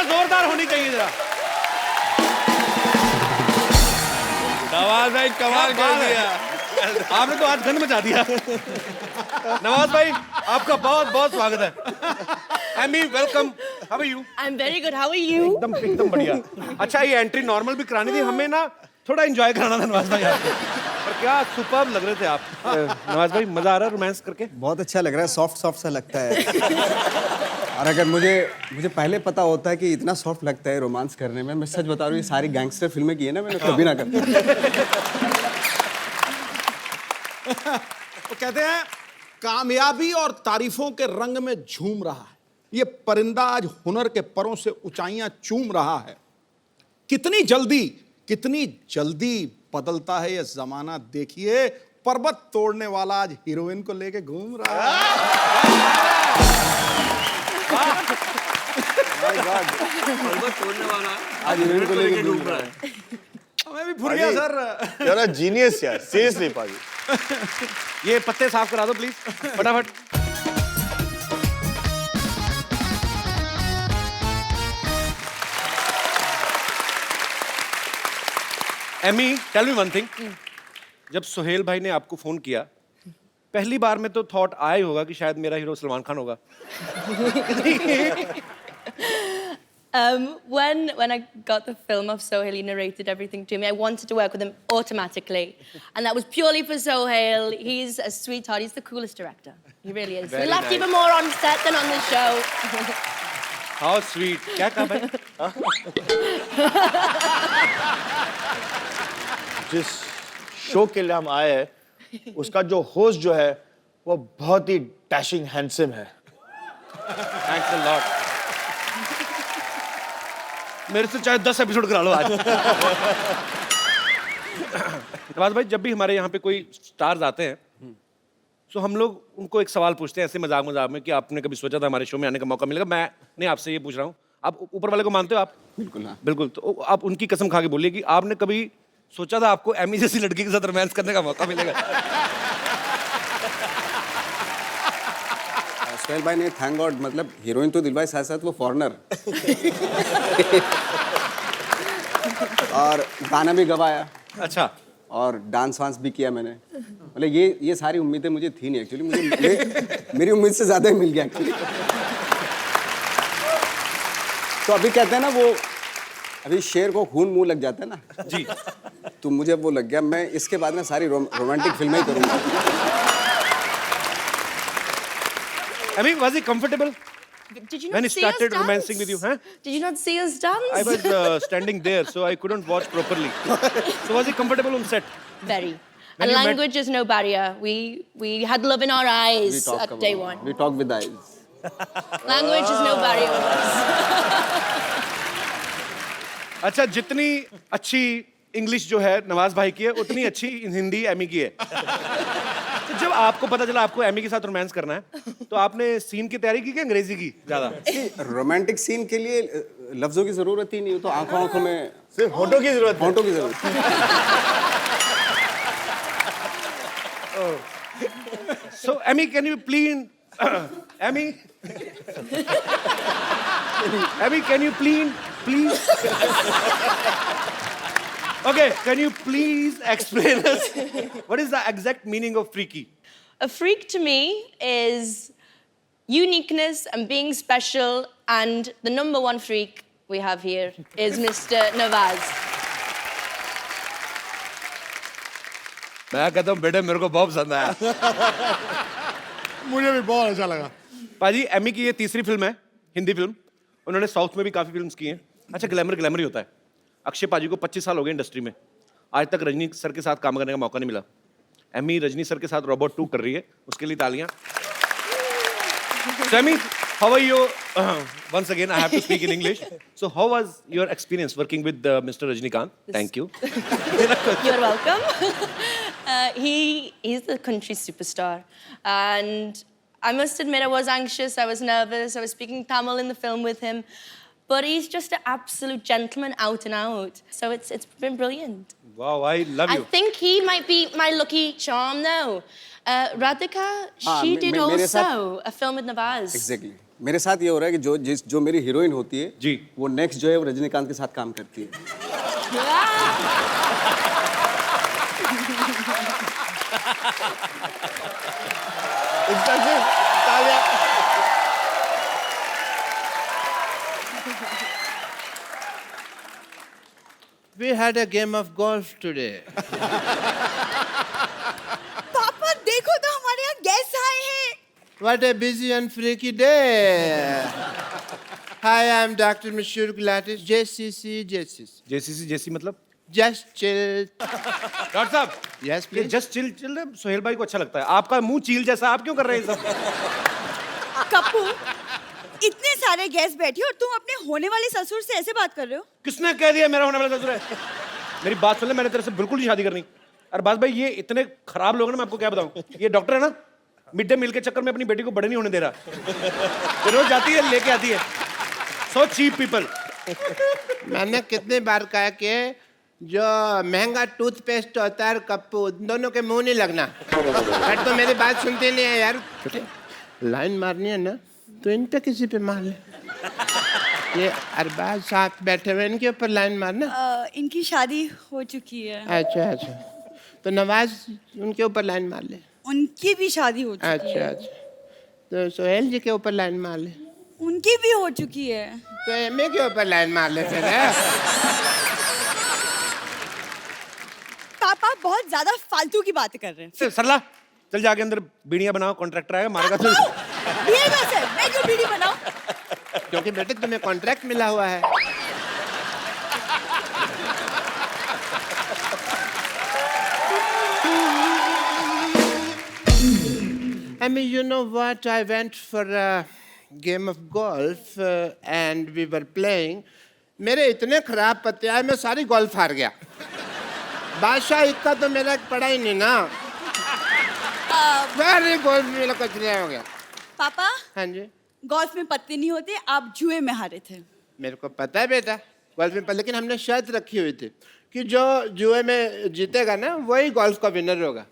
तालियां जोरदार होनी चाहिए जरा। नवाज भाई कमाल कर दिया। आपने तो आज गंद मचा दिया। नवाज भाई आपका बहुत बहुत स्वागत है। Amy welcome. How are you? I'm very good. How are you? एकदम बढ़िया। अच्छा ये एंट्री नॉर्मल भी करानी थी, हमें ना थोड़ा एंजॉय कराना था नवाज भाई आपको। पर क्या सुपर्ब लग रहे थे आप। नवाज भाई मजा आ रहा है रोमांस करके? बहुत अच्छा लग रहा है, सॉफ्ट सॉफ्ट सा लगता है। और अगर मुझे पहले पता होता है कि इतना सॉफ्ट लगता है रोमांस करने में, मैं सच बता रहा हूँ, ये सारी गैंगस्टर फिल्में की है ना मैंने, कभी ना करता। वो कहते हैं कामयाबी और तारीफों के रंग में झूम रहा है ये परिंदा, आज हुनर के परों से ऊंचाइयां चूम रहा है। कितनी जल्दी बदलता है ये जमाना, देखिए पर्वत तोड़ने वाला आज हीरोइन को लेके घूम रहा है। पर्वत तोड़ने वाला आज हीरोइन को लेके घूम रहा है। मैं भी भूल गया सर। यार जीनियस यार, सीरियसली पाजी। ये पत्ते साफ करा दो प्लीज फटाफट। Amy tell me one thing, जब सुहेल भाई ने आपको फोन किया पहली बार में तो थॉट आया ही होगा कि शायद मेरा हीरो सलमान खान होगा। When I got the film of Sohail, he narrated everything to me. I wanted to work with him automatically, and that was purely for Sohail. He's a sweetheart. He's the coolest director. He really is. We laughed even more on set than on the show. How sweet. क्या कहा भाई? जिस show के लिए हम आए हैं उसका जो होस्ट जो है वो बहुत ही डैशिंग हैंडसम है। Thanks a lot. मेरे से चाहे 10 एपिसोड करा लो आज। नवाज भाई जब भी हमारे यहाँ पे कोई स्टार्स आते हैं तो हम लोग उनको एक सवाल पूछते हैं ऐसे मजाक में कि आपने कभी सोचा था हमारे शो में आने का मौका मिलेगा? मैं नहीं आपसे ये पूछ रहा हूँ, आप ऊपर वाले को मानते हो आप? बिल्कुल हाँ। बिल्कुल, तो आप उनकी कसम खा के बोलिए कि आपने कभी सोचा था आपको एमी जैसी लड़की के साथ रोमांस करने का मौका मिलेगा? सुहेल भाई ने थैंक गॉड, मतलब हीरोइन तो दिलवाई, साथ साथ वो फॉरेनर। और गाना भी गवाया। अच्छा। और डांस वांस भी किया मैंने। मतलब ये सारी उम्मीदें मुझे थी नहीं एक्चुअली, मेरी उम्मीद से ज्यादा ही मिल गया एक्चुअली। तो अभी कहते हैं ना वो, अभी शेर को खून मुंह लग जाता है ना जी, तो मुझे वो लग गया। मैं इसके बाद में सारी रोमांटिक फिल्में ही करूंगा। Amy was he comfortable Did you not when he see us started dance? romancing with you? Huh? Did you not see us dance? I was standing there, so I couldn't watch properly. So was he comfortable on set? Very. When And you met- language is no barrier. We had love in our eyes at day one. We talk with eyes. Language is no barrier with us. अच्छा, जितनी अच्छी English जो है नवाज भाई की है उतनी अच्छी हिंदी एमी की है। तो जब आपको पता चला आपको एमी के साथ रोमांस करना है तो आपने सीन की तैयारी की कि अंग्रेजी की ज्यादा? रोमांटिक सीन के लिए लफ्जों की जरूरत ही नहीं, तो आंखों में सिर्फ होठों की जरूरत है। होठों की जरूरत है। So Emmy, can you please, Emmy, Emmy, can you please, okay, can you please explain us what is the exact meaning of freaky? A freak to me is uniqueness and being special, and the number one freak we have here is Mr. Nawaz. मैं कहता हूँ बेटे मेरे को बहुत पसंद आया। मुझे भी बहुत अच्छा लगा। पाजी एमी की ये तीसरी फिल्म है, हिंदी फिल्म। उन्होंने साउथ में भी काफी फिल्म्स की हैं। अच्छा, ग्लैमर ही होता है। अक्षय पाजी को 25 साल हो गए इंडस्ट्री में, आज तक रजनी सर के साथ काम करने का मौका नहीं मिला। एमी रजनी सर के साथ रोबोट 2 कर रही है, उसके लिए तालियां। So Emmy, how are you? Once again, I have to speak in English. So how was your experience working with Mr. Rajnikant? Thank you. You're welcome. He's the country superstar, and I must admit I was anxious, I was nervous, I was speaking Tamil in the film with him, but he's just an absolute gentleman out and out. So it's been brilliant. Wow, I love you. I think he might be my lucky charm though. Radhika, she did मेरे also साथ- a film with Nawaz. Exactly. मेरे साथ ये हो रहा है कि जो मेरी हीरोइन होती है जी। वो नेक्स्ट जो है वो रजनीकांत के साथ काम करती है। इसका सिर्फ तालियां। We had a game of golf today. पापा देखो तो हमारे यहाँ गेस्ट आए हैं। What a busy and freaky day. Hi, I'm Dr. Mashur Gulatis, JCC. JCC JC मतलब Just chill. डॉक्टर साहब Yes, ये please. Just chill chill Sohail भाई को अच्छा लगता है, आपका मुंह चील जैसा, आप क्यों कर रहे हैं ये सब? कप्पू, इतने सारे गेस्ट बैठे और तुम अपने होने वाले ससुर से ऐसे बात कर रहे हो? किसने कह दिया मेरा होने वाला ससुर है? मेरी बात सुन ले, मैंने तेरे से बिल्कुल नहीं शादी करनी। अरबाज भाई ये इतने खराब लोग हैं ना, मैं आपको क्या बताऊं। ये डॉक्टर है ना, मिड डे मील के चक्कर में अपनी बेटी को बड़े नहीं होने दे रहा। ये रोज जाती है लेके आती है। So cheap people. मैंने कितने बार कहा कि जो महंगा टूथपेस्ट होता है कप्पू, दोनों के मुंह नहीं लगना। बट तो मेरी बात सुनते नहीं है यार। लाइन मारनी है ना तो इन पे किसी पे मार ले। ये अरबाज साथ बैठे हुए, इनके ऊपर लाइन मारना। इनकी शादी हो चुकी है। अच्छा अच्छा, तो नवाज उनके ऊपर लाइन मार ले। उनकी भी शादी हो चुकी अच्छा है। अच्छा, तो सोहेल जी के ऊपर लाइन मार ले। उनकी भी हो चुकी है। तो एमए के ऊपर लाइन मार ले फिर। पापा बहुत ज्यादा फालतू की बातें कर रहे हैं। सरला चल जाके अंदर बीड़ियां बनाओ, कॉन्ट्रैक्टर आएगा मारेगा तो। बीड़ी बस है, मैं क्यों बीड़ी बनाऊं? क्योंकि बेटे तुम्हें कॉन्ट्रैक्ट मिला हुआ है। I mean, you know what? I went for a game of golf and we were playing. मेरे इतने खराब पत्ते आए, मैं सारी गोल्फ हार गया। बादशाह इतना तो मेरा पड़ा ही नहीं ना। सारी गोल्फ मेरा कचरा हो गया। पापा, हाँ जी, गोल्फ में पत्ते नहीं होते, आप जुए में हारे थे। मेरे को पता है बेटा गोल्फ में, लेकिन हमने शर्त रखी हुई थी कि जो जुए में जीतेगा ना वही गोल्फ का विनर होगा।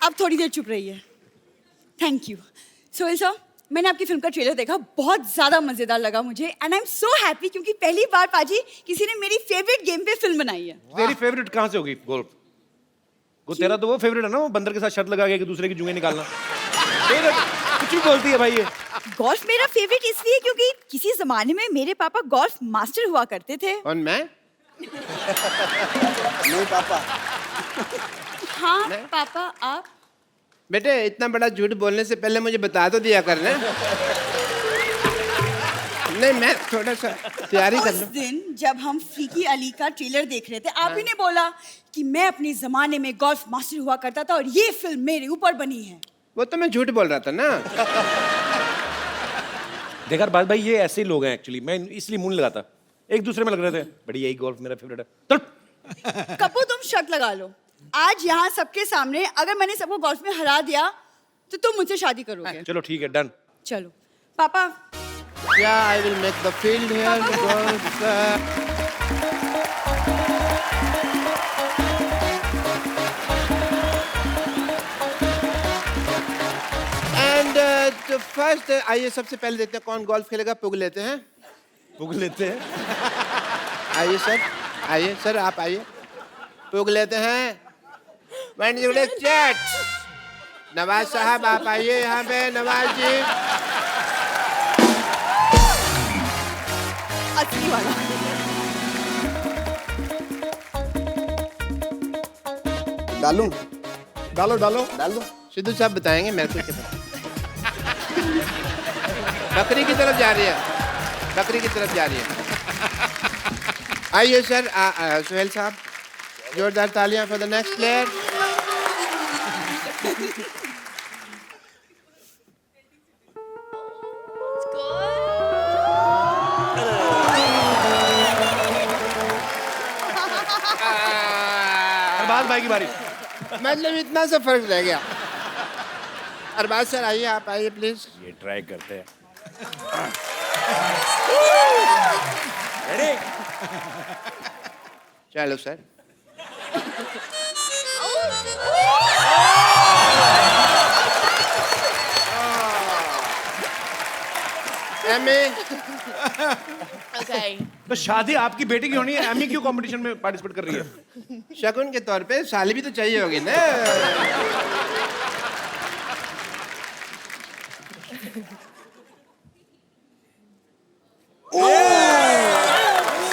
अब थोड़ी देर चुप रहिए। Thank you. सोहेल साहब, मैंने आपकी फिल्म का ट्रेलर देखा, बहुत ज्यादा मजेदार लगा मुझे and I am so happy क्योंकि पहली बार पाजी किसी ने मेरी फेवरेट गेम पे फिल्म बनाई है। तेरी फेवरेट कहाँ से होगी गोल्फ? वो तेरा तो वो फेवरेट है ना, वो बंदर के साथ शर्त लगा के दूसरे की जुएं निकालना। तेरा कुछ भी बोलती है भाई ये। गोल्फ मेरा फेवरेट इसलिए क्योंकि किसी जमाने में मेरे पापा गोल्फ मास्टर हुआ करते थे। और मैं नहीं पापा, हाँ पापा, आप? बेटे इतना बड़ा झूठ बोलने से पहले मुझे बता तो दिया करना। नहीं, मैं थोड़ा सा तैयारी कर उस लूं। दिन जब हम फीकी अली का ट्रेलर देख रहे थे, आप ही ने बोला कि मैं अपने जमाने में गोल्फ मास्टर हुआ करता था और ये फिल्म मेरे ऊपर बनी है। वो तो मैं झूठ बोल रहा था ना। देखा बात भाई, ये ऐसे ही लोग हैं एक्चुअली, मैं इसलिए मुंह नहीं लगाता। एक दूसरे में लग रहे थे, बड़ी यही गोल्फ मेरा फेवरेट है। चल कपूर, तुम शर्त लगा लो, आज यहाँ सबके सामने अगर मैंने सबको गोल्फ में हरा दिया तो तुम मुझसे शादी करोगे। चलो ठीक है, डन। चलो पापा। क्या I will make the field here golf. And तो फर्स्ट आइए सबसे पहले देखते हैं कौन गोल्फ खेलेगा। पुग लेते हैं, पुग लेते हैं। आइए सर, आइए सर, आप आइए, पुग लेते हैं। चैट नवाज साहब आप आइए यहाँ पे। नवाज जी, असली वाला। डालूं? डालो डालो। डाल दो। सिद्धू साहब बताएंगे मेरे को क्या पता। बकरी की तरफ जा रही है, बकरी की तरफ जा रही है। आइए सर, सुहेल साहब, जोरदार तालियां for the next player. Arbaaz भाई की बारी। मतलब इतना सा फर्क रह गया। अरबाज सर आइए, आप आइए प्लीज। ये ट्राई करते हैं। चलो सर। Amy Okay. तो शादी आपकी बेटी की होनी है, एमी क्यों कंपटीशन में पार्टिसिपेट कर रही है? शगुन के तौर पे साली भी तो चाहिए होगी ना।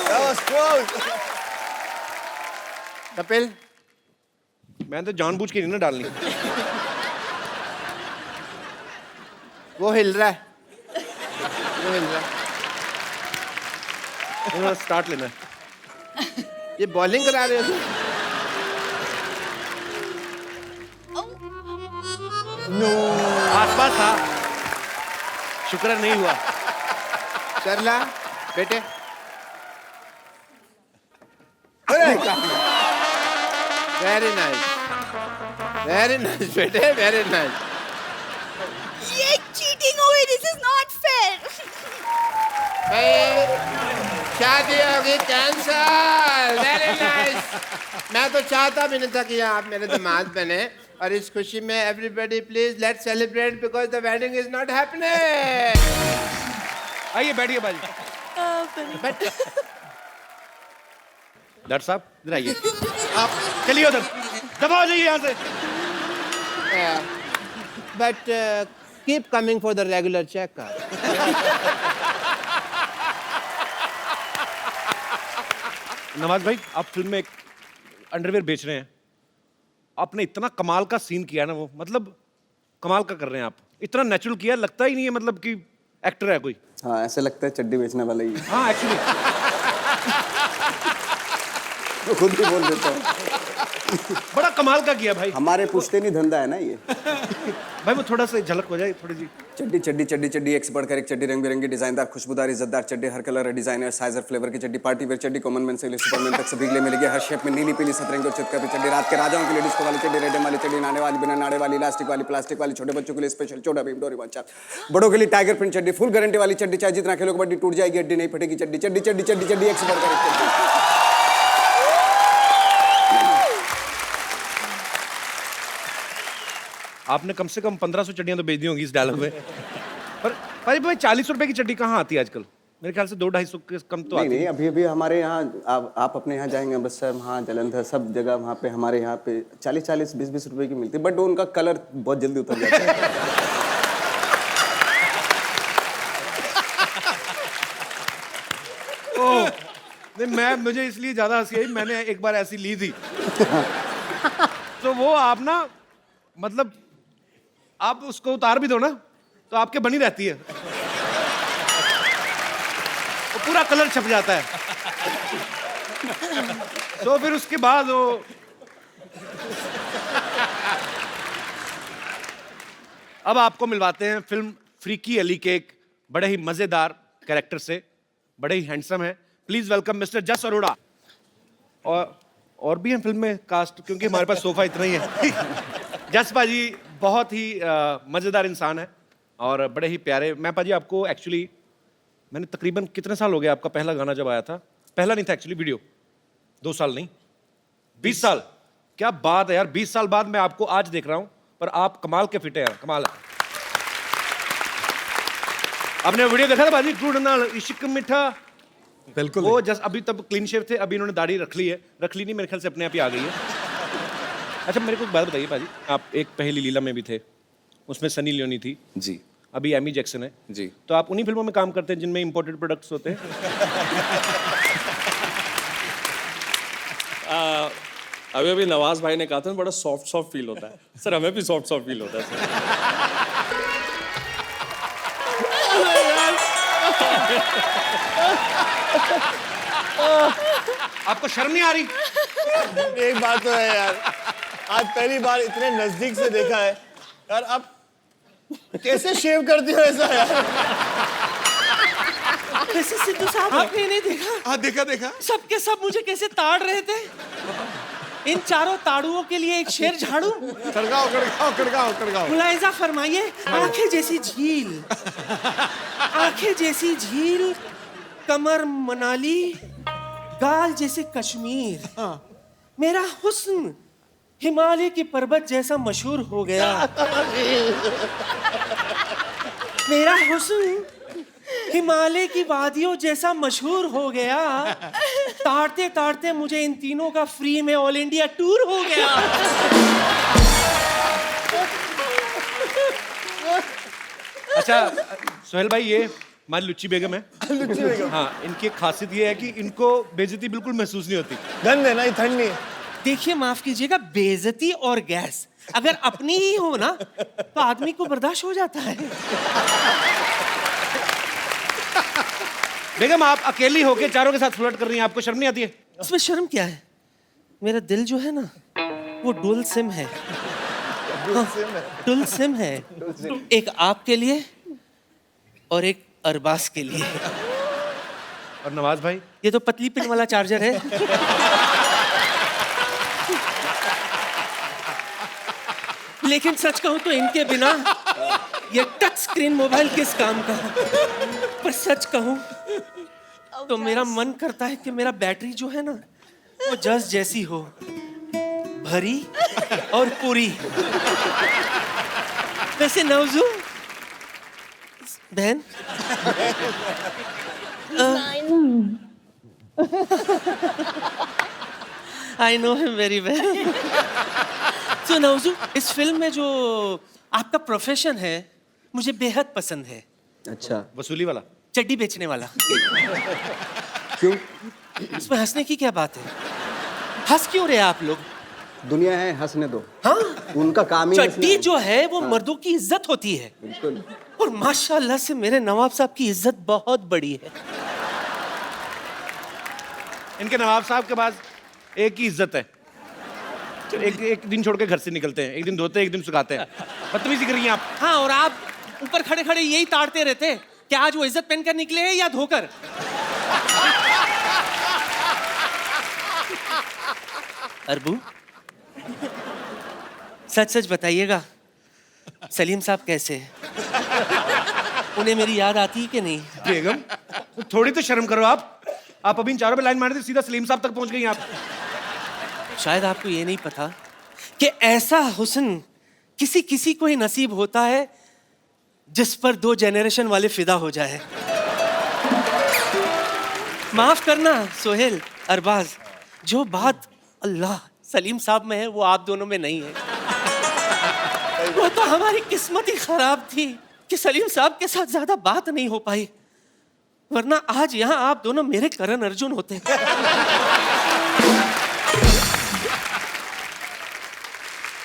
That was close. कपिल मैंने तो जानबूझ के नहीं ना डालनी। वो हिल रहा है, वो हिल रहा है। इन्होंने स्टार्ट लेना है। ये बॉलिंग करा रहे हो? आसपास था, शुक्र है नहीं हुआ। सरला बेटे वेरी नाइस, वेरी नाइस बेटे, वेरी नाइस। ये चीटिंग हुई, दिस इज नॉट फेयर। शादी होगी कैंसल। Very nice. मैं तो चाहता भी नहीं था कि आप मेरे दामाद बने, और इस खुशी में everybody please let's celebrate because the wedding is not happening. आइए बैठिए बाजी। डॉक्टर साहब इधर आइए। आप चलिए उधर, दबा जाइए यहाँ से। But keep coming for the regular checkup. Nawaz भाई, आप फिल्म में एक अंडरवेयर बेच रहे हैं। आपने इतना कमाल का सीन किया ना, वो मतलब कमाल का कर रहे हैं आप। इतना नेचुरल किया, लगता ही नहीं है मतलब कि एक्टर है कोई। हाँ ऐसे लगता है चड्डी बेचने वाला ही है। हाँ एक्चुअली तो खुद भी बोल देता हूँ। बड़ा कमाल का किया भाई। हमारे पूछते नहीं धंधा है ना ये। भाई वो थोड़ा सा झलक हो जाए थोड़ी सी। चड्डी चड्डी चड्डी चड्डी, एक से बढ़कर एक चड्डी, रंग बिरंगी डिजाइनदार, खुशबूदार, इज्जतदार चड्डी, हर कलर, डिजाइनर, साइज और फ्लेवर की चड्डी, पार्टी वेयर चड्डी, कॉमन मैन से लेकर सुपरमैन तक सभी के लिए मिलेगी हर शेप में, नीली पीली सतरंगी और चितकबरी चड्डी, रात के राजाओं की लेडीज को वाली चड्डी, रेडम वाली चड्डी, नाने वाली, बिना नाने वाली, इलास्टिक वाली, प्लास्टिक वाली, छोटे बच्चों के लिए स्पेशल छोटा भीम डोरेमोन चाप, बड़ों के लिए टाइगर प्रिंट चड्डी, फुल गारंटी वाली चड्डी, चाहे जितना खेलो कबड्डी टूट जाएगी हड्डी नहीं फटेगी चड्डी, चड्डी चड्डी चड्डी चड्डी, एक से बढ़कर एक चड्डी। आपने कम से कम 1500 चड्डियां तो बेच दी होंगी इस डायलॉग में। पर भाई 40 रुपए की चड्डी कहाँ आती है आजकल? मेरे ख्याल से 200-250 के कम तो आती है। नहीं अभी अभी हमारे यहाँ आप अपने यहाँ जाएंगे अमृतसर, वहाँ जलंधर, सब जगह वहाँ पे हमारे यहाँ पे 40-40 20-20 रुपए की मिलती है, बट उनका कलर बहुत जल्दी उतर जाता है। ओह, नहीं मुझे इसलिए ज्यादा हंसी आई, मैंने एक बार ऐसी ली थी। तो वो आप ना मतलब आप उसको उतार भी दो ना तो आपके बनी रहती है, वो पूरा कलर छप जाता है। तो फिर उसके बाद वो अब आपको मिलवाते हैं फिल्म फ्रीकी अली के एक बड़े ही मजेदार कैरेक्टर से, बड़े ही हैंडसम है। प्लीज वेलकम मिस्टर जस अरोड़ा। और भी हैं फिल्म में कास्ट, क्योंकि हमारे पास सोफा इतना ही है। जस पाजी बहुत ही मजेदार इंसान है और बड़े ही प्यारे। मैं पाजी आपको एक्चुअली मैंने तकरीबन कितने साल हो गए, आपका पहला गाना जब आया था, पहला नहीं था एक्चुअली वीडियो, 2 साल नहीं 20 साल। क्या बात है यार, 20 साल बाद मैं आपको आज देख रहा हूं, पर आप कमाल के फिट है यार, कमाल है। आपने वीडियो देखा था बाजी, गुड़ नाल इश्क मिठा? बिल्कुल। वो जस्ट अभी तब क्लीन शेव थे, अभी इन्होंने दाढ़ी रख ली है, रख ली नहीं मेरे ख्याल से अपने आप ही आ गई है। अच्छा मेरे को एक बात बताइए पाजी, आप एक पहली लीला में भी थे, उसमें सनी लियोनी थी जी अभी एमी जैक्सन है जी। तो आप उन्हीं फिल्मों में काम करते हैं जिनमें इंपोर्टेड प्रोडक्ट्स होते हैं? अभी अभी नवाज भाई ने कहा था बड़ा सॉफ्ट सॉफ्ट फील होता है सर, हमें भी सॉफ्ट सॉफ्ट फील होता है सर। आपको शर्म नहीं आ रही? एक बात तो है यार, आज पहली बार इतने नजदीक से देखा है यार। आप कैसे शेव करती हो ऐसा यार? कैसे सिद्धू साहब आपने नहीं देखा? हाँ देखा देखा। सबके सब मुझे कैसे ताड़ रहे थे। इन चारों ताड़ुओं के लिए एक शेर झाड़ू। कड़गाओ कड़गाओ कड़गाओ कड़गाओ। मुलायजा फरमाइए, आंखें जैसी झील, आंखें जैसी झील, कमर मनाली, गाल जैसे कश्मीर, मेरा हुस्न हिमालय के पर्वत जैसा मशहूर हो गया। मेरा हुस्न हिमालय की वादियों जैसा मशहूर हो गया। ताड़ते ताड़ते मुझे इन तीनों का फ्री में ऑल इंडिया टूर हो गया। अच्छा सोहेल भाई, ये हमारी लुच्ची बेगम है। लुच्ची बेगम, हाँ, इनकी एक खासियत ये है कि इनको बेइज्जती बिल्कुल महसूस नहीं होती। गंद है ना, ये ठंड नहीं है। देखिए माफ कीजिएगा, बेइज्जती और गैस अगर अपनी ही हो ना तो आदमी को बर्दाश्त हो जाता है। बेगम, आप अकेली होके चारों के साथ फ्लर्ट कर रही हैं, आपको शर्म नहीं आती है? इसमें शर्म क्या है? मेरा दिल जो है ना वो डुअल सिम है। डुअल सिम है, एक आपके लिए और एक अरबाज के लिए। और नवाज भाई? ये तो पतली पिन वाला चार्जर है। लेकिन सच कहूं तो इनके बिना ये टच स्क्रीन मोबाइल किस काम का। पर सच कहूं तो मेरा मन करता है कि मेरा बैटरी जो है ना वो जस जैसी हो, भरी और पूरी। वैसे नवजू बहन, I know him very well. So Navju, इस फिल्म में जो आपका प्रोफेशन है मुझे बेहद पसंद है। अच्छा, वसूली वाला? चड्डी बेचने वाला। क्यों? इसमें हंसने की क्या बात है? हंस क्यों रहे आप लोग? दुनिया है, हंसने दो। हाँ, उनका काम ही चड्डी जो है वो मर्दों की इज्जत होती है। बिल्कुल। और माशाल्लाह से मेरे नवाब साहब की इज्जत बहुत बड़ी है। इनके नवाब साहब के पास एक ही इज्जत है, एक दिन छोड़ के घर से निकलते हैं, एक दिन धोते हैं, एक दिन सुखाते हैं। बदतमीजी कर रही हैं आप। हाँ, और आप ऊपर खड़े खड़े यही ताड़ते रहते हैं कि आज वो इज्जत पहनकर निकले हैं या धोकर। अरबू, सच सच बताइएगा, सलीम साहब कैसे हैं? उन्हें मेरी याद आती है कि नहीं? बेगम, थोड़ी तो शर्म करो आप अभी इन चारों पे लाइन मार दी, सीधा सलीम साहब तक पहुंच गई आप। शायद आपको ये नहीं पता कि ऐसा हुस्न किसी किसी को ही नसीब होता है जिस पर 2 जनरेशन वाले फिदा हो जाए। माफ करना सोहेल, अरबाज, जो बात अल्लाह सलीम साहब में है वो आप दोनों में नहीं है। वो तो हमारी किस्मत ही खराब थी कि सलीम साहब के साथ ज्यादा बात नहीं हो पाई, वरना आज यहाँ आप दोनों मेरे करण अर्जुन होते।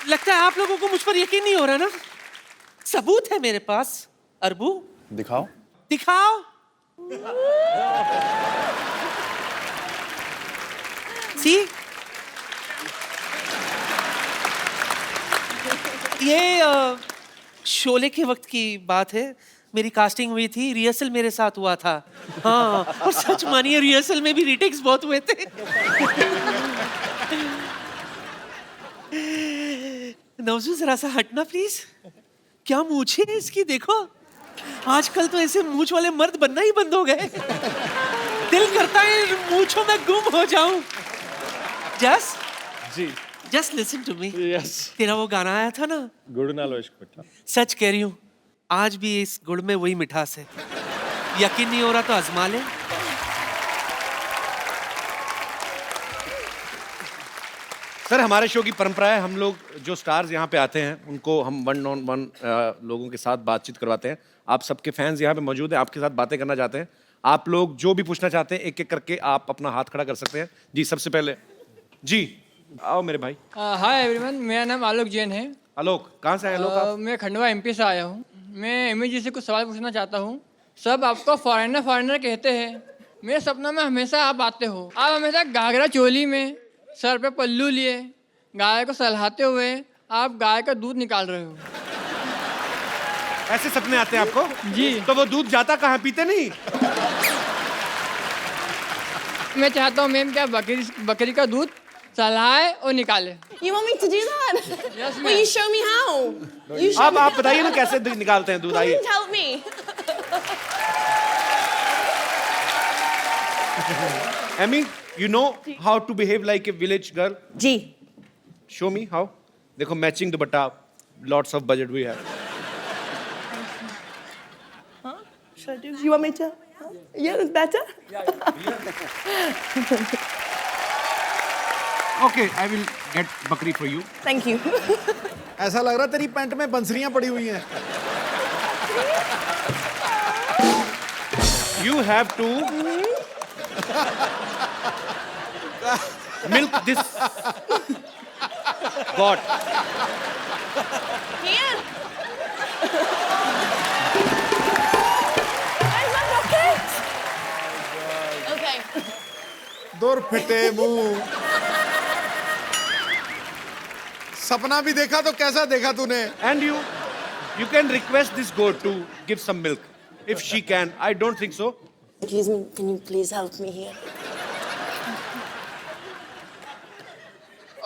लगता है आप लोगों को मुझ पर यकीन नहीं हो रहा ना? सबूत है मेरे पास। अरबू, दिखाओ। दिखाओ। सी, ये शोले के वक्त की बात है। मेरी कास्टिंग हुई थी, रिहर्सल मेरे साथ हुआ था। हाँ, और सच मानिए रिहर्सल में भी रीटेक्स बहुत हुए थे। नवजू जरा सा हटना प्लीज। क्या मूछें है इसकी, देखो। आजकल तो ऐसे मूछ वाले मर्द बनना ही बंद हो गए। दिल करता है मूछों में गुम हो जाऊं। Jas ji, just listen to me. Yes. तेरा वो गाना आया था ना, गुड़ नालो इश्क मिठा। सच कह रही हूँ, आज भी इस गुड़ में वही मिठास है। यकीन नहीं हो रहा तो आजमा ले। सर, हमारे शो की परंपरा है, हम लोग जो स्टार्स यहाँ पे आते हैं उनको हम 1-on-1 लोगों के साथ बातचीत करवाते हैं। आप सबके फैंस यहाँ पे मौजूद हैं, आपके साथ बातें करना चाहते हैं। आप लोग जो भी पूछना चाहते हैं एक एक करके आप अपना हाथ खड़ा कर सकते हैं। जी, सबसे पहले जी आओ मेरे भाई। हाय एवरीवन, मेरा नाम आलोक जैन है। आलोक, कहाँ से आए आलोक आप? मैं खंडवा एमपी से आया हूँ। मैं एमी जी से कुछ सवाल पूछना चाहता हूँ। सब आपको फॉरेनर फॉरेनर कहते हैं, मेरे सपनों में हमेशा आप आते हो। आप हमेशा घाघरा चोली में, सर पे पल्लू लिए, गाय को सहलाते हुए आप गाय का दूध निकाल रहे हो। ऐसे सपने आते हैं आपको? जी। तो वो दूध जाता कहाँ, पीते नहीं? मैं चाहता हूँ मैम क्या बकरी का दूध सहलाए और निकाले। You want me to do that? Yes, Will you show me how? You show अब me आप बताइए ना कैसे निकालते हैं दूध, आइए। Please help me. Amy, you know how to behave like a village girl? जी। Show me how. देखो, matching dupatta, lots of budget we have. should I do? You want me to? Yeah, better? Okay, I will get बकरी for you. Thank you. ऐसा लग रहा तेरी pant में बंसरियां पड़ी हुई हैं। You have to milk this goat. Here. Where's my bucket? Okay. दूर फिटे मुंह। सपना भी देखा तो कैसा देखा तूने? And you can request this goat to give some milk. If she can, I don't think so. Excuse me, can you please help me here?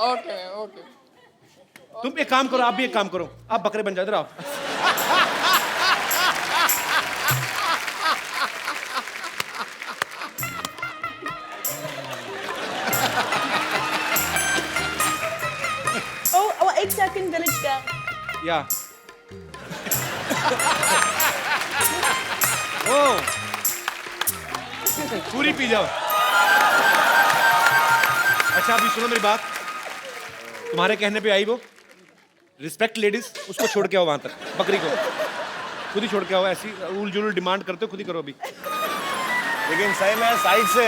Okay okay तुम एक काम करो, आप भी एक काम करो, आप बकरे बन जाओ, इधर आओ। Oh, 8-second village girl. या ओ पूरी पी जाओ। अच्छा अभी सुनो मेरी बात, तुम्हारे कहने पे आई वो, रिस्पेक्ट लेडीज, उसको छोड़ के आओ वहां तक, बकरी को खुद ही छोड़ के आओ। ऐसी उल जुलूल डिमांड करते हो, खुद ही करो अभी। लेकिन सही में साइड से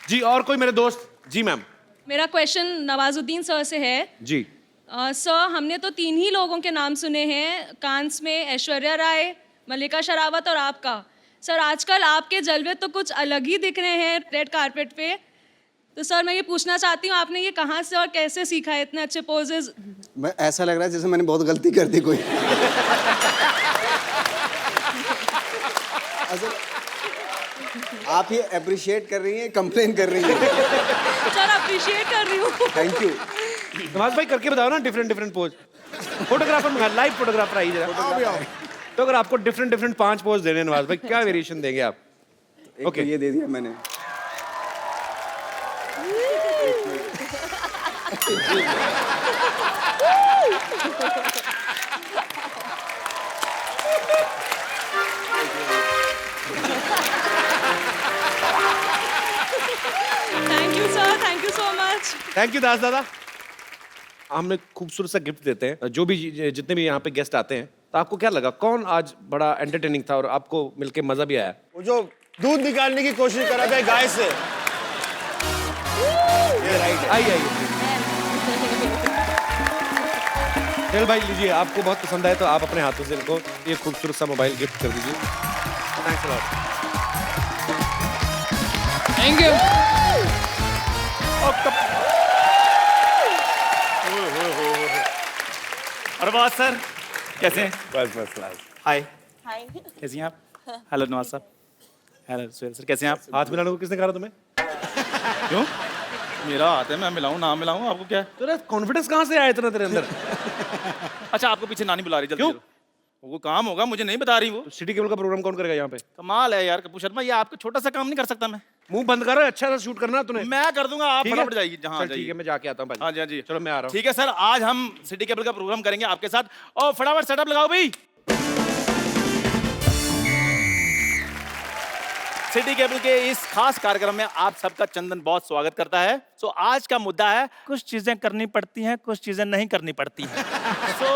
जी और कोई मेरे दोस्त? जी मैम। मेरा क्वेश्चन नवाजुद्दीन सर से है। जी सर, हमने तो 3 ही लोगों के नाम सुने हैं कांस में, ऐश्वर्या राय, मल्लिका शेरावत और आपका। सर आजकल आपके जलवे तो कुछ अलग ही दिख रहे हैं रेड कारपेट पे। तो सर मैं ये पूछना चाहती हूँ, आपने ये कहाँ से और कैसे सीखा है इतने अच्छे पोजेज? मैं ऐसा लग रहा है जैसे मैंने बहुत गलती कर दी कोई। आप ये अप्रिशिएट कर रही हैं, कंप्लेन कर रही हैं? सर अप्रिशिएट कर रही हूँ। Thank you. नवाज भाई करके बताओ ना डिफरेंट पोज। फोटोग्राफर मंगा, लाइव फोटोग्राफर आइए जरा। तो अगर आपको डिफरेंट 5 पोज देने नवाज भाई, क्या वेरिएशन देंगे आप? ओके ये दे दिया मैंने। Thank you sir, thank you so much. Thank you Das दादा। हम एक खूबसूरत सा गिफ्ट देते हैं जो भी जितने भी यहाँ पे गेस्ट आते हैं। तो आपको क्या लगा, कौन आज बड़ा एंटरटेनिंग था और आपको मिलके मजा भी आया? वो जो दूध निकालने की कोशिश कर रहा था गाय से। आइए चल भाई लीजिए, आपको बहुत पसंद आए तो आप अपने हाथों से इनको ये खूबसूरत सा मोबाइल गिफ्ट कर दीजिए। Thanks a lot. Thank you. Arbaaz sir कैसे हैं? बस क्लास। हाय, Hi. कैसी हैं आप? हेलो नवाज साहब। हेलो सुहेल सर, कैसे हैं आप? हाथ मिलाने को किसने कहा था तुम्हें? क्यों? मेरा हाथ है, मैं मिलाऊं ना मिलाऊं, आपको क्या है? तेरा कॉन्फिडेंस कहाँ से आया इतना तेरे अंदर? अच्छा आपको पीछे नानी बुला रही, जल्दी क्यों? चलो। वो काम होगा, मुझे नहीं बता रही वो। सिटी केबल का प्रोग्राम कौन करेगा यहाँ पे? कमाल है यार कपूर शर्मा, ये आपका छोटा सा काम नहीं कर सकता मैं? मुंह बंद करो, अच्छा सा शूट करना तूने। मैं कर दूंगा, आप ठीक है? फटाफट जाइए जहाँ चल ठीक जाइए। है, मैं जाके आता हूँ भाई। हाँ जी हाँ जी, चलो मैं आ रहा हूँ। ठीक है सर, आज हम सिटी केबल का प्रोग्राम करेंगे आपके साथ, और फटाफट सेटअप लगाओ भाई। सिटी केबल के इस खास कार्यक्रम में आप सबका चंदन बहुत स्वागत करता है। सो आज का मुद्दा है, कुछ चीजें करनी पड़ती हैं, कुछ चीजें नहीं करनी पड़ती हैं। सो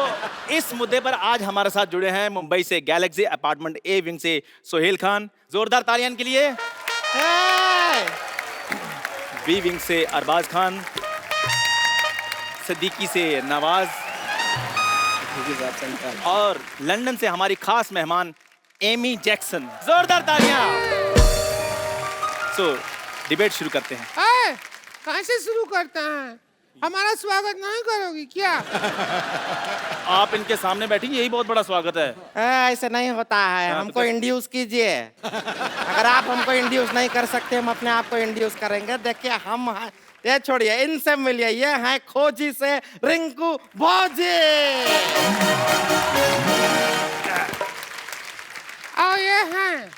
इस मुद्दे पर आज हमारे साथ जुड़े हैं मुंबई से गैलेक्सी अपार्टमेंट ए विंग से सोहेल खान, जोरदार तालियां के लिए। बी विंग से अरबाज खान, सिद्दीकी से नवाज, और लंदन से हमारी खास मेहमान एमी जैक्सन। जोरदार तालियां। सो डिबेट शुरू करते हैं। कहाँ से शुरू करता है? हमारा स्वागत नहीं करोगी क्या? आप इनके सामने बैठी, यही बहुत बड़ा स्वागत है। ऐसे नहीं होता है, हमको इंड्यूस कीजिए। अगर आप हमको इंड्यूस नहीं कर सकते, हम अपने आप को इंड्यूस करेंगे। देखिए हम ये छोड़िए, इनसे मिलिए, ये हैं खोजी से रिंकू भौजी। और ये हैं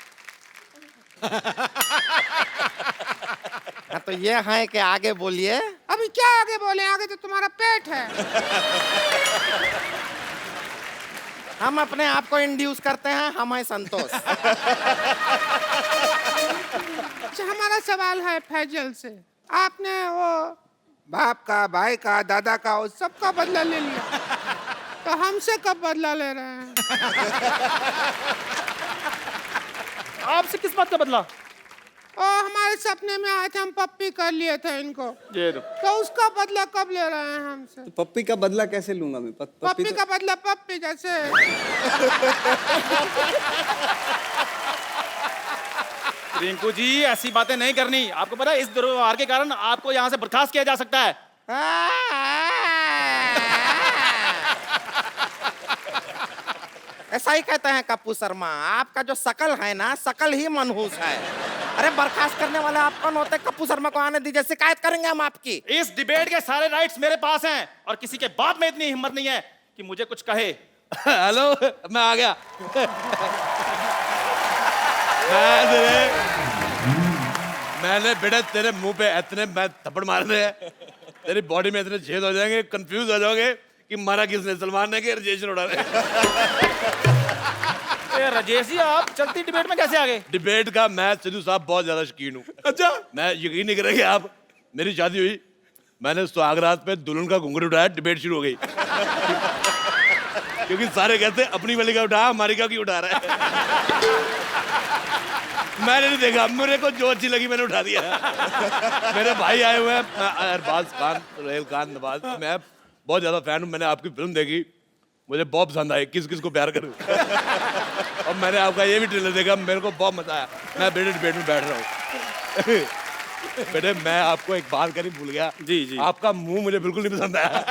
हाँ, तो ये हैं कि आगे बोलिए। अभी क्या आगे बोले, आगे तो तुम्हारा पेट है। हम अपने आप को इंड्यूस करते हैं, हम हैं संतोष। अच्छा, हमारा सवाल है फैजल से। आपने वो बाप का, भाई का, दादा का, वो सबका बदला ले लिया, तो हमसे कब बदला ले रहे हैं? आपसे किस बात का बदला? हमारे सपने में आए थे, हम पप्पी कर लिए थे इनको, ये तो उसका बदला कब ले रहे हैं हमसे? तो पप्पी का बदला कैसे लूंगा मैं? पप्पी का बदला पप्पी जैसे। रिंकू जी ऐसी बातें नहीं करनी। आपको पता है इस दुर्व्यवहार के कारण आपको यहाँ से बर्खास्त किया जा सकता है। ऐसा ही कहते हैं कप्पू शर्मा, आपका जो शकल है ना, शकल ही मनहूस है। अरे बर्खास्त करने वाले आप कौन होते? कप्पू शर्मा को आने दीजिए, शिकायत करेंगे हम आपकी। इस डिबेट के सारे राइट्स मेरे पास हैं और किसी के बाप में इतनी हिम्मत नहीं है कि मुझे कुछ कहे। हेलो, मैं आ गया। मैंने बेटा तेरे मुंह पे इतने मैं थप्पड़ मारने हैं, तेरी बॉडी में इतने छेद हो जाएंगे, कंफ्यूज हो जाओगे कि मारा किसने, सलमान ने कि राजेश ने उड़ा रहे। राजेश जी आप चलती डिबेट में कैसे आ गए? डिबेट का मैं सिद्धू साहब बहुत ज्यादा शौकीन हूँ। अच्छा, मैं यकीन नहीं करेंगे आप, मेरी शादी हुई, मैंने सुहागरात पे दुल्हन का घुंघरू उठाया, डिबेट शुरू हो गई। क्योंकि सारे कहते अपनी वाली का उठा, हमारी का क्यों उठा रहा है। मैंने नहीं देखा, मेरे को जो अच्छी लगी मैंने उठा दिया। मेरे भाई आए हुए हैं, अरबाज खान, रोहेल खान, नवाज, मैं बहुत ज्यादा फैन हूँ। मैंने आपकी फिल्म देखी, मुझे बहुत पसंद आई, किस किस को प्यार करूं। और मैंने आपका ये भी ट्रेलर देखा, मेरे को बहुत मजा आया। मैं बेटे डिबेट में बैठ रहा हूँ। बेटे मैं आपको एक बात करी भूल गया। जी जी। आपका मुंह मुझे बिल्कुल नहीं पसंद आया।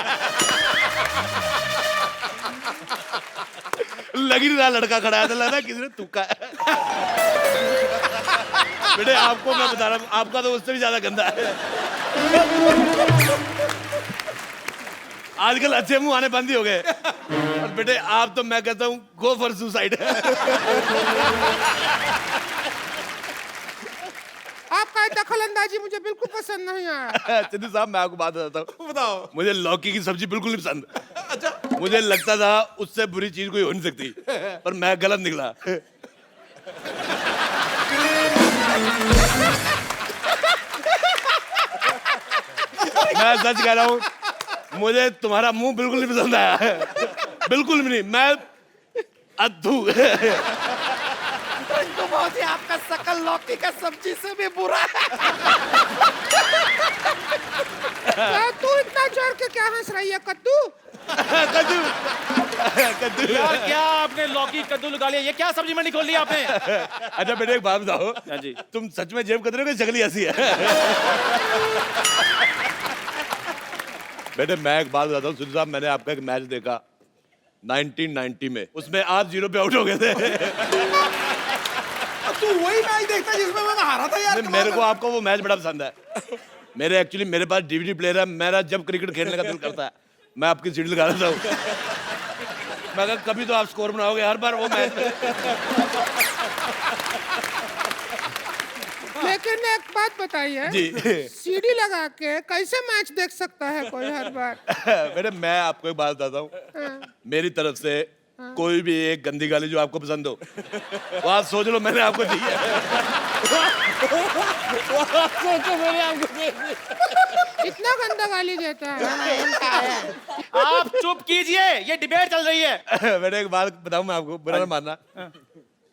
लग ही नहीं रहा लड़का खड़ा है, तो लग रहा किसी ने तुक्का है। बेटे आपको मैं बता रहा हूँ, आपका तो उससे भी ज्यादा गंदा है। आजकल अच्छे मुंह आने बंद ही हो गए। और बेटे आप तो मैं कहता हूँ गो फॉर सुसाइड। आपका दखल अंदाजी मुझे बिल्कुल पसंद नहीं आया। सिद्धू साहब मैं आपको बात बताता हूँ। बताओ। मुझे लौकी की सब्जी बिल्कुल नहीं पसंद। अच्छा। मुझे लगता था उससे बुरी चीज कोई हो नहीं सकती, पर मैं गलत निकला। मैं सच कह रहा हूँ, मुझे तुम्हारा मुंह बिल्कुल नहीं पसंद आया। बिल्कुल भी नहीं, मैं अद्भु। तो बहुत ही आपका शकल लौकी का सब्जी से भी बुरा है। तू इतना जोर के क्या हंस रही है कद्दू? कद्दू। कद्दू। यार क्या आपने लौकी कद्दू लगा लिया? ये क्या सब्जी मंडी खोल ली आपने? अच्छा बेटे एक बात बताओ, जी। तुम सच में जेब कतरे हो कि शक्ल ऐसी है? बेटे मैं एक बात बताता हूँ सिद्धू साहब, मैंने आपका एक मैच देखा 1990 में, उसमें आप 0 पे आउट हो गए थे। तू वही मैच देखता जिसमें मैं हारा था यार। मेरे को आपको वो मैच बड़ा पसंद है। मेरे पास डीवीडी प्लेयर है, मेरा जब क्रिकेट खेलने का दिल करता है मैं आपकी सीडी लगा देता हूँ। मैं कहा कभी तो आप स्कोर बनाओगे हर बार वो मैच में। लेकिन एक बात बताइए जी। सीडी लगा के कैसे मैच देख सकता है कोई हर बार? बेटे मैं आपको एक बात बताता हूँ, मेरी तरफ से कोई भी एक गंदी गाली जो आपको पसंद हो वो आप सोच लो मैंने आपको दी है। सोचो मैंने आपको इतना गंदा गाली देता है। आप चुप कीजिए, ये डिबेट चल रही है। बेटे एक बात बताऊं मैं आपको, बुरा ना मानना,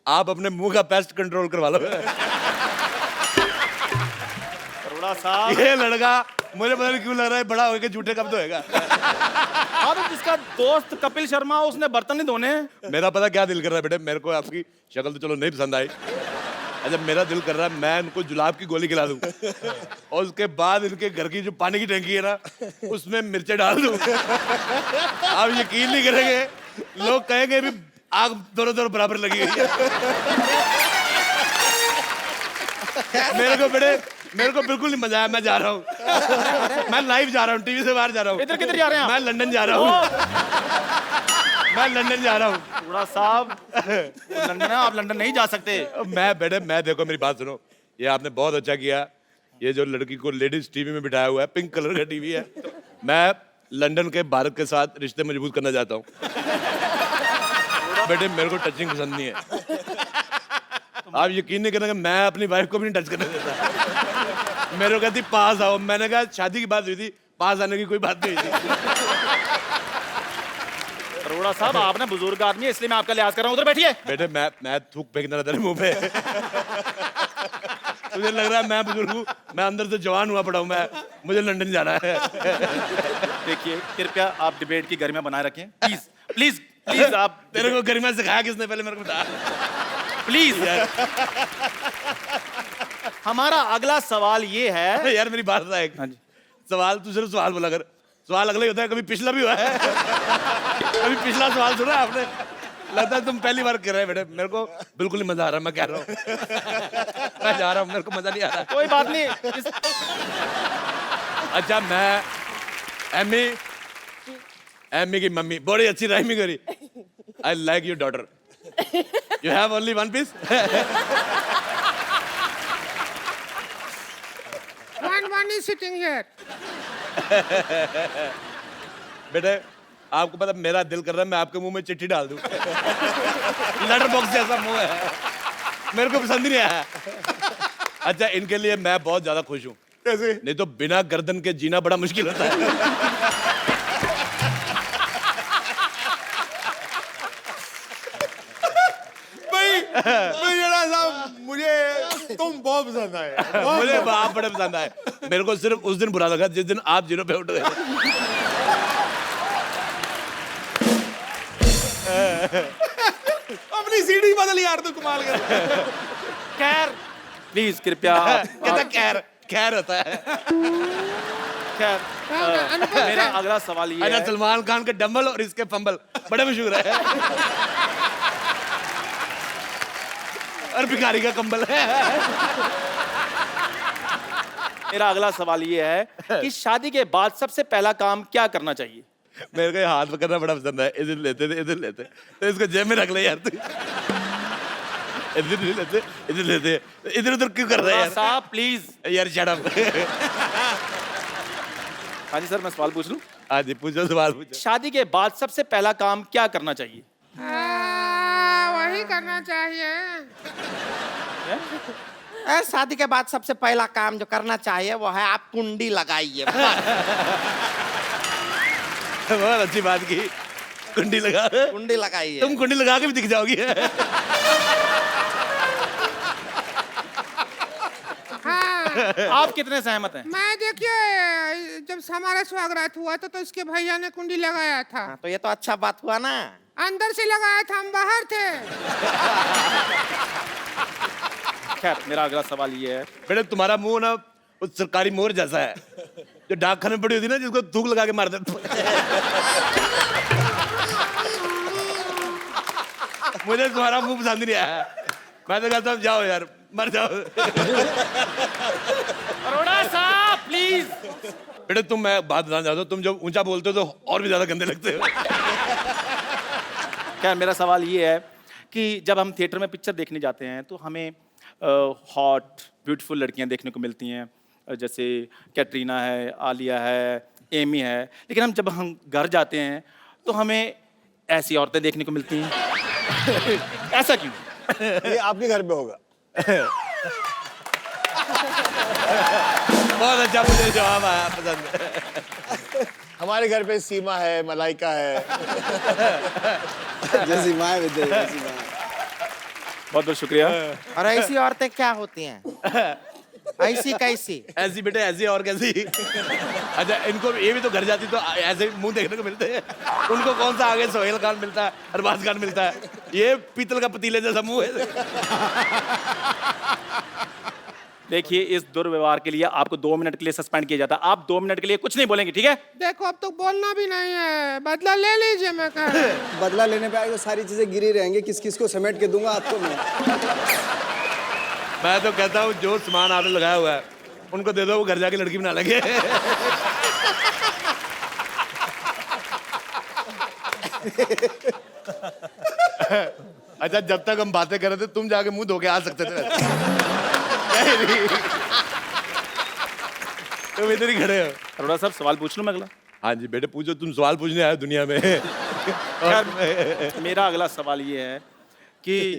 आप अपने मुंह का पेस्ट कंट्रोल करवा लो। अरोड़ा साहब ये लड़का मुझे पता नहीं क्यों लग रहा है बड़ा होकर झूठे कब तो होएगा। अब जिसका दोस्त कपिल शर्मा उसने बर्तन नहीं धोने। मेरा पता क्या दिल कर रहा है बेटे, मेरे को आपकी शक्ल तो चलो नहीं पसंद आई, अच्छा मेरा दिल कर रहा है मैं इनको जुलाब की गोली खिला दूं और उसके बाद इनके घर की जो पानी की टंकी है ना उसमें मिर्चें डाल दूं। आप यकीन नहीं करेंगे, लोग कहेंगे भी आग दोनों बराबर लगी हुई है। मेरे को बिल्कुल नहीं मजा आया, मैं जा रहा हूँ, मैं लाइव जा रहा हूँ, टीवी से बाहर जा रहा हूँ। इधर किधर जा रहे हैं आप? मैं लंदन जा रहा हूँ। मैं लंदन जा रहा हूँ। अरोड़ा साहब लंदन है, आप लंदन नहीं जा सकते। मैं बेटे मैं देखो मेरी बात सुनो, ये आपने बहुत अच्छा किया ये जो लड़की को लेडीज टीवी में बिठाया हुआ है, पिंक कलर का टीवी है, मैं लंदन के भारत के साथ रिश्ते मजबूत करना चाहता हूँ। बेटे मेरे को टचिंग पसंद नहीं है। आप यकीन नहीं करेंगे, मैं अपनी वाइफ को भी नहीं टच करने देता। मेरे को कहती पास आओ, मैंने कहा शादी की बात हुई थी, पास आने की कोई बात नहीं हुई थी। अरोड़ा साहब आपने बुजुर्ग आदमी है इसलिए मैं आपका लिहाज कर रहा हूँ, उधर बैठिए। बेटे मैं थूक फेंकना तेरे मुंह पे। मुझे लग रहा है मैं बुजुर्ग हूँ, मैं अंदर से जवान हुआ पड़ा हूँ, मुझे लंदन जाना है। देखिए कृपया आप डिबेट की गरिमा बनाए रखें, प्लीज प्लीज प्लीज। आप तेरे को गरिमा सिखाया किसने, पहले मेरे को बता। प्लीज हमारा अगला सवाल ये है। यार मेरी बात है, हाँ जी। सवाल तू सिर्फ सवाल बोला कर, सवाल अगला ही होता है। कभी पिछला भी हुआ है? कभी पिछला सवाल सुना आपने? लगता है तुम पहली बार कर रहे हैं। बेटे मेरे को बिल्कुल नहीं मजा आ रहा, मैं कह रहा हूँ। मैं जा रहा हूँ, मेरे को मजा नहीं आ रहा। कोई बात नहीं। अच्छा मैं एमी की मम्मी बड़ी अच्छी राइमिंग करी। I like your daughter, you have only one piece. One is sitting here. बेटे आपको पता मेरा दिल कर रहा है मैं आपके मुंह में चिट्ठी डाल दूं। लेटर बॉक्स जैसा मुंह है, मेरे को पसंद ही नहीं आया। अच्छा इनके लिए मैं बहुत ज्यादा खुश हूँ। कैसे? नहीं तो बिना गर्दन के जीना बड़ा मुश्किल होता है। मुझे तुम बहुत पसंद आए। मुझे आप बड़े पसंद आए। मेरे को सिर्फ उस दिन बुरा लगा जिस दिन आप जीरो पे उठ गए। अपनी सीढ़ी बदल यार, तू कमाल कर। खैर प्लीज कृपया कहता खैर होता है। खैर मेरा अगला सवाल ये अच्छा है। सलमान खान के डम्बल और इसके फंबल बड़े मशहूर है। और भिखारी का कंबल है। मेरा अगला सवाल ये है कि शादी के बाद सबसे पहला काम क्या करना चाहिए? मेरे को ये हाथ पकड़ना बड़ा पसंद है। इधर लेते थे, इधर लेते तो इसको जेब में रख ले यार तू। इधर नहीं लेते, इधर लेते, इधर उधर क्यों कर रहे हैं यार? साहब प्लीज। यार शट अप। हाँ जी सर मैं सवाल पूछ लूं? हाँ जी पूछो, सवाल पूछो। शादी के बाद सबसे पहला काम क्या करना चाहिए? वही करना चाहिए। शादी के बाद सबसे पहला काम जो करना चाहिए वो है आप कुंडी लगाइए। बहुत अच्छी बात की, कुंडी लगा। कुंडी लगाइए। तुम कुंडी लगा के भी दिख जाओगी। आप कितने सहमत हैं? मैं देखिए जब हमारा स्वागत हुआ तो इसके भैया ने कुंडी लगाया था। तो ये तो अच्छा बात हुआ ना। अंदर से लगाया था, हम बाहर थे। खैर मेरा अगला सवाल ये है। बेटे तुम्हारा मुंह ना उस सरकारी मोर जैसा है जो डाकखाने में पड़ी होती ना, जिसको थूक लगा के मार देते। मुझे तुम्हारा मुंह पसंद नहीं आया। मैं तो कहता हूँ जाओ यार, मर जाओ। अरोड़ा साहब प्लीज। बेटे तुम, मैं बात बताना चाहता हूँ, तुम जब ऊंचा बोलते हो तो और भी ज्यादा गंदे लगते हो। क्या मेरा सवाल ये है कि जब हम थिएटर में पिक्चर देखने जाते हैं तो हमें हॉट ब्यूटीफुल लड़कियां देखने को मिलती हैं, जैसे कैटरीना है, आलिया है, एमी है, लेकिन जब हम घर जाते हैं तो हमें ऐसी औरतें देखने को मिलती हैं। ऐसा क्यों? ये आपके घर पे होगा। बहुत अच्छा, मुझे जवाब आया, पसंद। हमारे घर पे सीमा है, मलाइका है। जैसी माँ विजय, जैसी माँ। बहुत बहुत शुक्रिया। और ऐसी औरतें क्या होती हैं? ऐसी कैसी? ऐसी बेटे ऐसी और कैसी। अच्छा इनको ये भी तो घर जाती तो ऐसे मुंह देखने को मिलते हैं। उनको कौन सा आगे सोहेल खान मिलता है, अरबाज खान मिलता है, ये पीतल का पतीले जैसा मुंह है। देखिए इस दुर्व्यवहार के लिए आपको 2 मिनट के लिए सस्पेंड किया जाता है। आप 2 मिनट के लिए कुछ नहीं बोलेंगे, ठीक है? देखो अब तो बोलना भी नहीं है, बदला ले लीजिए। मैं कह रहा हूं। बदला लेने पे आएगा, सारी चीजें गिरी रहेंगी, किस किस को समेट के दूंगा आपको मैं तो कहता हूँ जो सामान आपने लगाया हुआ है उनको दे दो, वो घर जाके लड़की बना लेंगे। अच्छा जब तक हम बातें कर रहे थे तुम जाके मुंह धो के आ सकते थे। तुम इधर ही खड़े हो। अरोड़ा साहब सवाल पूछ लूं मैं अगला? हाँ जी बेटे पूछो, तुम सवाल पूछने आए हो दुनिया में। खैर मेरा अगला सवाल ये है कि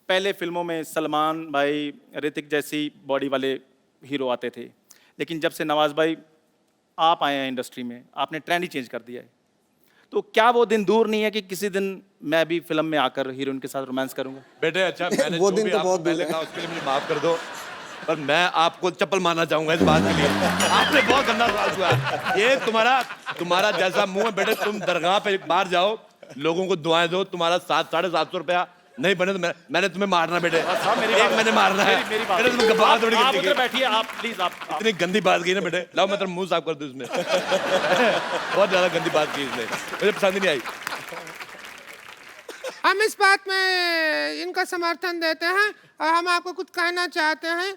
पहले फिल्मों में सलमान भाई, ऋतिक जैसी बॉडी वाले हीरो आते थे, लेकिन जब से नवाज भाई आप आए हैं इंडस्ट्री में, आपने ट्रेंड ही चेंज कर दिया है। तो क्या वो दिन दूर नहीं है कि किसी दिन मैं भी फिल्म में आकर हीरोइन के साथ रोमांस करूंगा? बेटे अच्छा मैंने वो जो दिन भी तो आपको बहुत दूर पहले है। कहा उसके लिए मुझे माफ कर दो, पर मैं आपको चप्पल मारना चाहूंगा इस बात के लिए। आपने बहुत गंदा सवाल हुआ। ये तुम्हारा जैसा मुंह है बेटे, तुम दरगाह पे बाहर जाओ, लोगों को दुआएं दो, तुम्हारा 700-750 रुपया नहीं बने तो मैंने तुम्हें मारना बेटे। एक मैंने मारना है। मेरी बात बेटे तुम बात थोड़ी आप गंदी उधर की। बैठिए, आप प्लीज आप इतनी गंदी बात की ना बेटे, लाओ मैं तेरा मुंह साफ कर दूं इसमें। बहुत ज्यादा गंदी बात की इसने, मुझे पसंद ही नहीं आई। हम इस बात में इनका समर्थन देते हैं और हम आपको कुछ कहना चाहते हैं।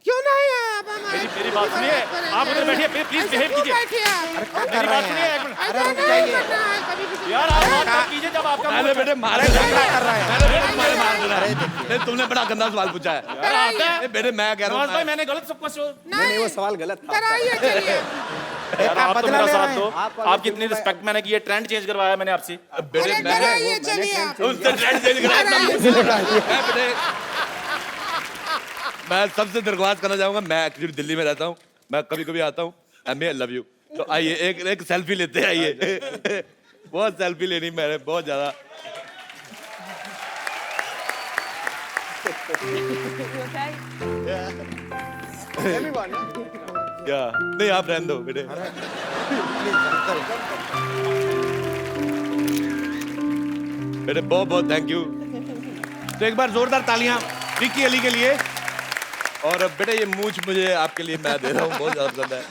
क्यों नहीं आप हमारे मेरी बात सुनिए, आप उधर बैठिए, प्लीज बिहेव कीजिए। मेरी बात सुनिए एक मिनट। यार आप बात तब कीजिए जब आपका मैंने बेटे मारे कर रहा है, मैंने बेटे तुम्हारे मार देना है। नहीं, तुमने बड़ा गंदा सवाल पूछा है। यार आता है। नहीं, बेटे मैं कह रहा नवाज भाई हूँ मैंने गलत सब कुछ नहीं वो सवाल गलत था। यार आप तो मेरा साथ दो। आपकी इतनी रिस्पेक्ट मैंने की है, ट्रेंड चेंज करवाया मैंने आपसे। बेटे मैं उनसे ट्रेंड चेंज करा। मैं सबसे दरख्वास्त करना चाहूंगा, मैं एक्चुअली दिल्ली में रहता हूँ, मैं कभी कभी आता हूँ। आई लव यू, तो आइए एक सेल्फी लेते हैं। आइए बहुत सेल्फी लेनी मैंने, बहुत ज्यादा। क्या नहीं, आप रहने दो बेटे। बेटे बहुत बहुत थैंक यू। तो एक बार जोरदार तालियां विक्की अली के लिए। और बेटे ये मूंछ मुझे आपके लिए मैं दे रहा हूँ, बहुत ज्यादा पसंद है।